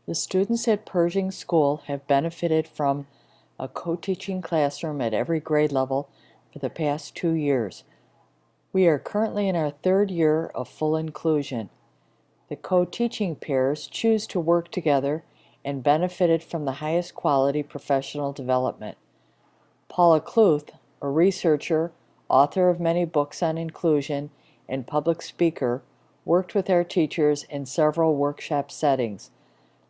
The students at Pershing School have benefited from a co-teaching classroom at every grade level for the past 2 years. We are currently in our 3rd year of full inclusion. The co-teaching pairs choose to work together and benefited from the highest quality professional development. Paula Kluth, a researcher, author of many books on inclusion, and public speaker, worked with our teachers in several workshop settings.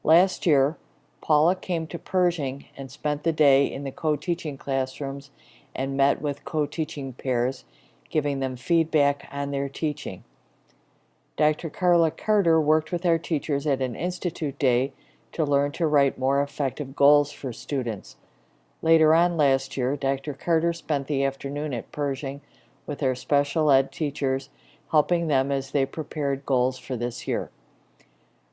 Last year, Paula came to Pershing and spent the day in the co-teaching classrooms and met with co-teaching pairs, giving them feedback on their teaching. Dr. Carla Carter worked with our teachers at an Institute Day to learn to write more effective goals for students. Later on last year, Dr. Carter spent the afternoon at Pershing with our special ed teachers, helping them as they prepared goals for this year.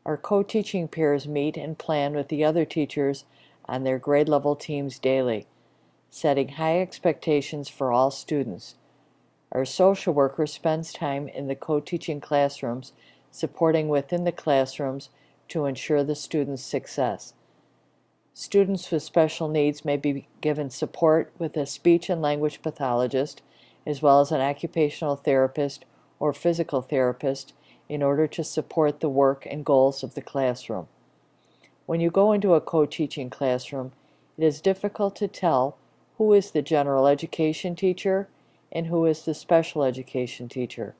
Our co-teaching pairs meet and plan with the other teachers on their grade level teams daily, setting high expectations for all students. Our social worker spends time in the co-teaching classrooms, supporting within the classrooms to ensure the students' success. Students with special needs may be given support with a speech and language pathologist, as well as an occupational therapist or physical therapist, in order to support the work and goals of the classroom. When you go into a co-teaching classroom, it is difficult to tell who is the general education teacher and who is the special education teacher.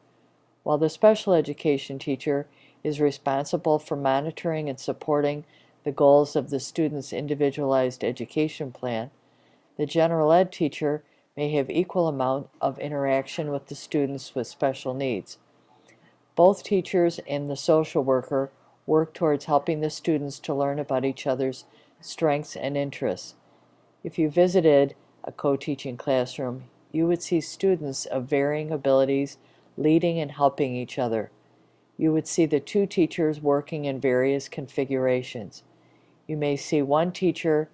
While the special education teacher is responsible for monitoring and supporting the goals of the student's individualized education plan, the general ed teacher may have equal amount of interaction with the students with special needs. Both teachers and the social worker work towards helping the students to learn about each other's strengths and interests. If you visited a co-teaching classroom, you would see students of varying abilities leading and helping each other. You would see the 2 teachers working in various configurations. You may see one teacher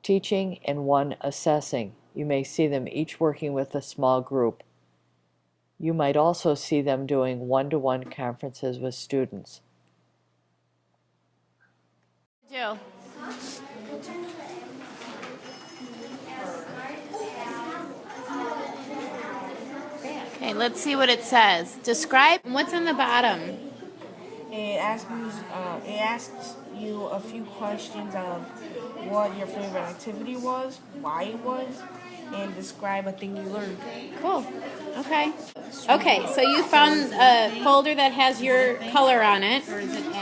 teaching and one assessing. You may see them each working with a small group. You might also see them doing one-to-one conferences with students. Jill. Okay, let's see what it says. Describe what's on the bottom. It asks you a few questions of what your favorite activity was, why it was, and describe a thing you learned. Cool. Okay. Okay, so you found a folder that has your color on it,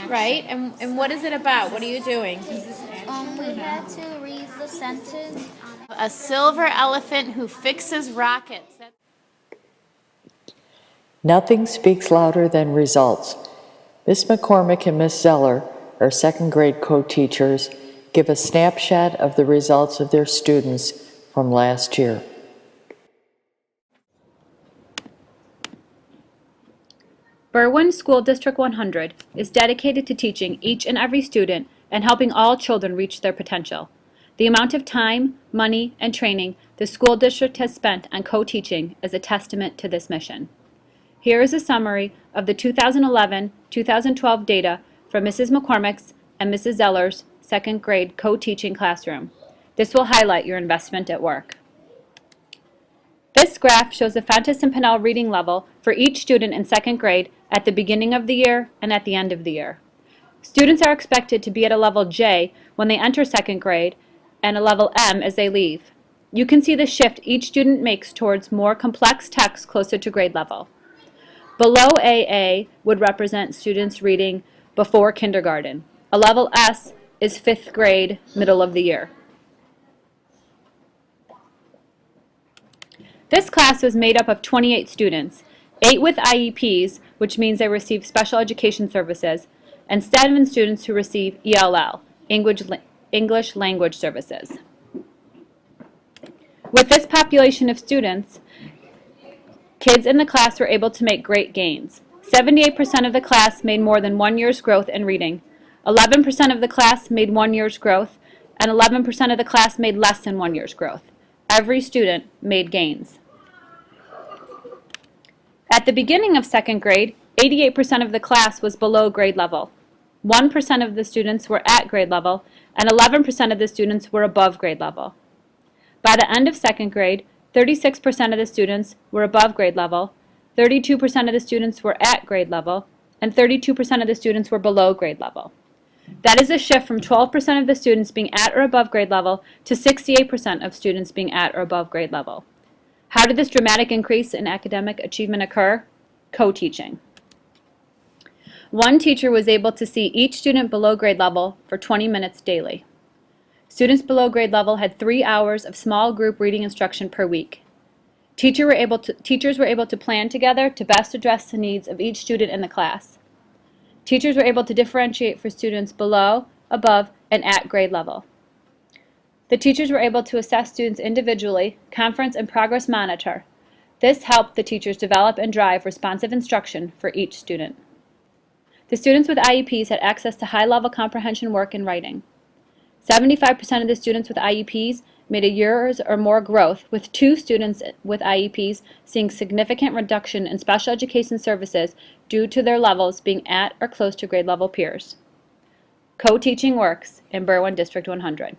right? And what is it about? What are you doing? We had to read the sentence. A silver elephant who fixes rockets. Nothing speaks louder than results. Ms. McCormick and Ms. Zeller, our 2nd grade co-teachers, give a snapshot of the results of their students from last year. Berwyn School District 100 is dedicated to teaching each and every student and helping all children reach their potential. The amount of time, money, and training the school district has spent on co-teaching is a testament to this mission. Here is a summary of the 2011-2012 data from Mrs. McCormick's and Mrs. Zeller's 2nd grade co-teaching classroom. This will highlight your investment at work. This graph shows the Fontes and Pinnell reading level for each student in 2nd grade at the beginning of the year and at the end of the year. Students are expected to be at a level J when they enter 2nd grade and a level M as they leave. You can see the shift each student makes towards more complex text closer to grade level. Below AA would represent students reading before kindergarten. A level S is 5th grade, middle of the year. This class was made up of 28 students, 8 with IEPs, which means they receive special education services, and 7 students who receive ELL, English Language Services. With this population of students, kids in the class were able to make great gains. 78% of the class made more than 1 year's growth in reading, 11% of the class made 1 year's growth, and 11% of the class made less than 1 year's growth. Every student made gains. At the beginning of 2nd grade, 88% of the class was below grade level. 1% of the students were at grade level, and 11% of the students were above grade level. By the end of second grade, 36% of the students were above grade level, 32% of the students were at grade level, and 32% of the students were below grade level. That is a shift from 12% of the students being at or above grade level to 68% of students being at or above grade level. How did this dramatic increase in academic achievement occur? Co-teaching. One teacher was able to see each student below grade level for 20 minutes daily. Students below grade level had 3 hours of small group reading instruction per week. Teachers were able to plan together to best address the needs of each student in the class. Teachers were able to differentiate for students below, above, and at grade level. The teachers were able to assess students individually, conference and progress monitor. This helped the teachers develop and drive responsive instruction for each student. The students with IEPs had access to high-level comprehension work and writing. 75% of the students with IEPs made a year's or more growth, with 2 students with IEPs seeing significant reduction in special education services due to their levels being at or close to grade level peers. Co-teaching works in Berwyn District 100.